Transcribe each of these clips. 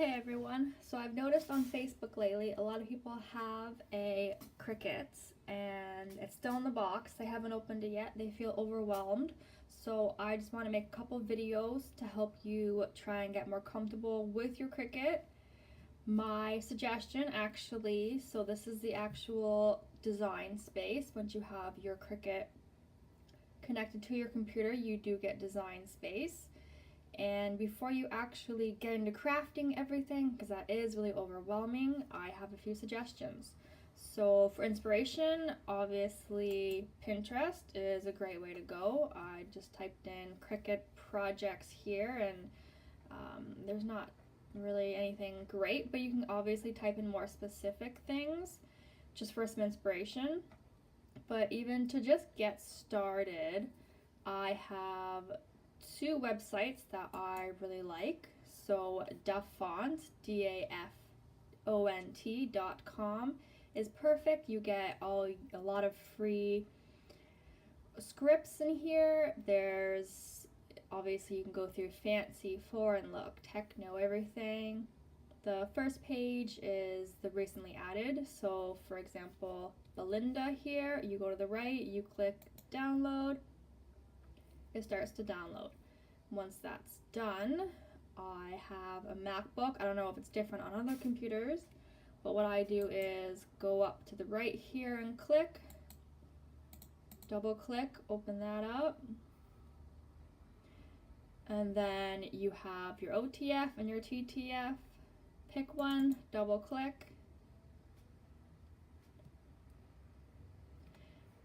Hey everyone, so I've noticed on Facebook lately a lot of people have a Cricut and it's still in the box. They haven't opened it yet. They feel overwhelmed. So I just want to make a couple videos to help you try and get more comfortable with your Cricut. My suggestion actually, so this is the actual design space. Once you have your Cricut connected to your computer, you do get design space. And before you actually get into crafting everything, because that is really overwhelming, I have a few suggestions. So for inspiration, obviously Pinterest is a great way to go. I just typed in Cricut projects here and there's not really anything great, but you can obviously type in more specific things just for some inspiration. But even to just get started, I have two websites that I really like. So Dafont, DAFONT.com is perfect. You get a lot of free scripts in here. There's obviously you can go through fancy, foreign look, techno, everything. The first page is the recently added. So for example, Belinda here, you go to the right, you click download, it starts to download. Once that's done, I have a MacBook. I don't know if it's different on other computers, but what I do is go up to the right here and click, double click, open that up, and then you have your OTF and your TTF. Pick one, double click,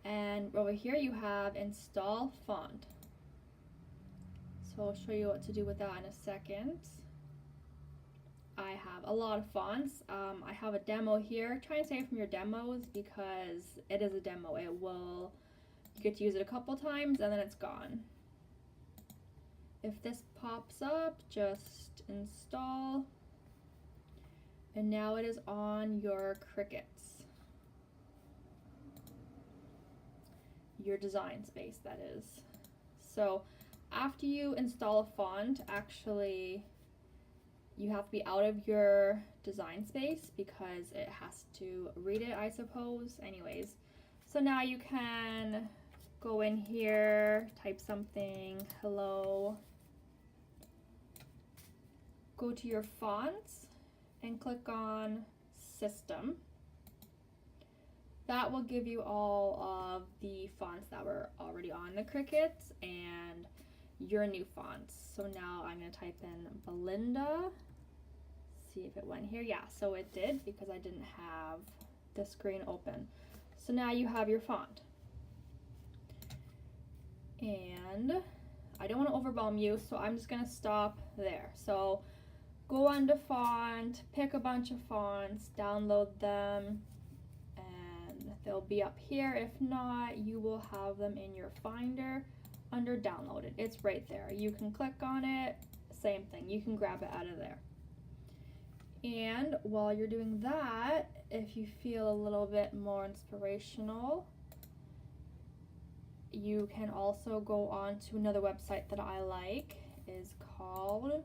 and over here you have install font. So I'll show you what to do with that in a second. I have a lot of fonts. I have a demo here. Try and save from your demos because it is a demo. You get to use it a couple times and then it's gone. If this pops up, just install. And now it is on your Cricuts. Your design space, that is. So after you install a font, actually you have to be out of your design space because it has to read it, I suppose. Anyways, so now you can go in here, type something, hello, go to your fonts and click on system. That will give you all of the fonts that were already on the Cricut and your new fonts. So now I'm going to type in Belinda, see if it went here. Yeah, so it did because I didn't have the screen open. So now you have your font. And I don't want to overwhelm you, so I'm just going to stop there. So go onto font, pick a bunch of fonts, download them, and they'll be up here. If not, you will have them in your Finder under downloaded. It's right there. You can click on it, same thing. You can grab it out of there. And while you're doing that, if you feel a little bit more inspirational, you can also go on to another website that I like. Is called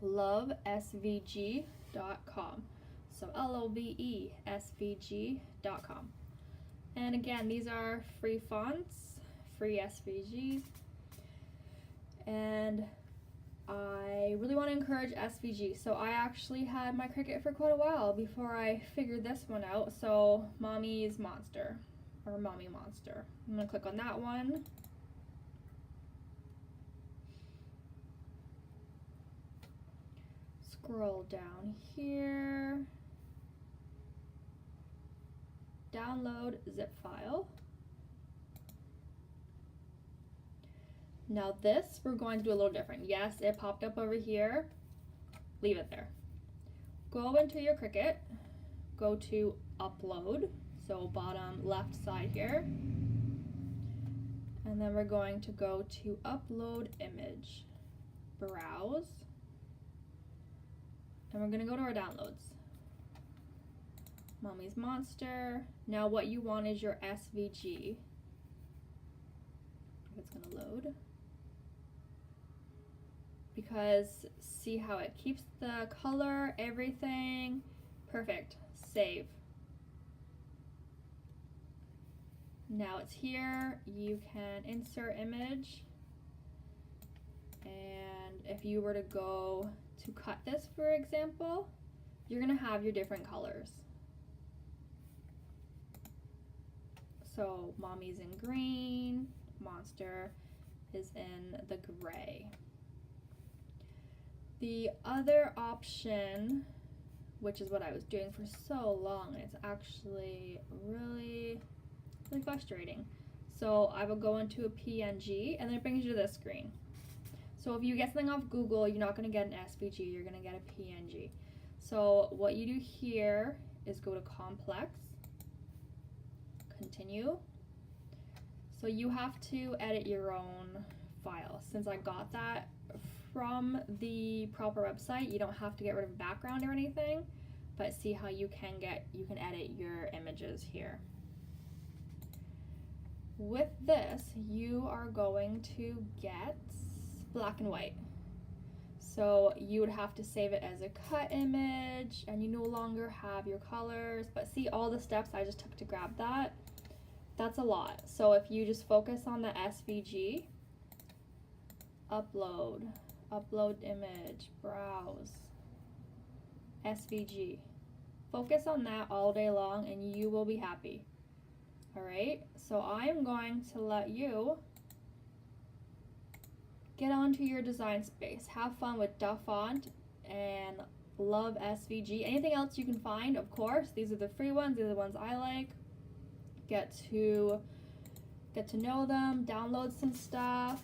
lovesvg.com. So LOVESVG.com. And again, these are free fonts, free SVGs, and I really want to encourage SVG. So I actually had my Cricut for quite a while before I figured this one out. So Mommy's Monster, or Mommy Monster. I'm going to click on that one. Scroll down here, download zip file. Now this, we're going to do a little different. Yes, it popped up over here. Leave it there. Go into your Cricut, go to upload, so bottom left side here. And then we're going to go to upload image, browse, and we're going to go to our downloads. Mommy's Monster. Now what you want is your SVG. It's going to load. because see how it keeps the color, everything. Perfect. Save. Now it's here. You can insert image. And if you were to go to cut this, for example, you're gonna have your different colors. So mommy's in green, monster is in the gray. The other option, which is what I was doing for so long, it's actually really frustrating. So I will go into a PNG and then it brings you to this screen. So if you get something off Google, you're not gonna get an SVG, you're gonna get a PNG. So what you do here is go to complex, continue. So you have to edit your own file. Since I got that from the proper website, you don't have to get rid of background or anything, but see how you can edit your images here. With this, you are going to get black and white. So you would have to save it as a cut image and you no longer have your colors, but see all the steps I just took to grab that? That's a lot. So if you just focus on the SVG, upload image, browse, SVG. Focus on that all day long and you will be happy. All right, so I'm going to let you get onto your design space. Have fun with Dafont and love SVG. Anything else you can find, of course. These are the free ones. These are the ones I like. Get to know them, download some stuff,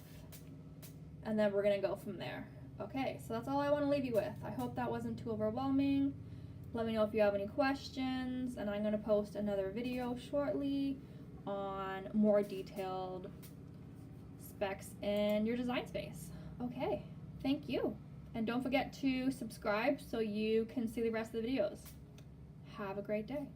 and then we're gonna go from there. Okay, so that's all I want to leave you with. I hope that wasn't too overwhelming. Let me know if you have any questions, and I'm gonna post another video shortly on more detailed specs in your design space. Okay, thank you. And don't forget to subscribe so you can see the rest of the videos. Have a great day.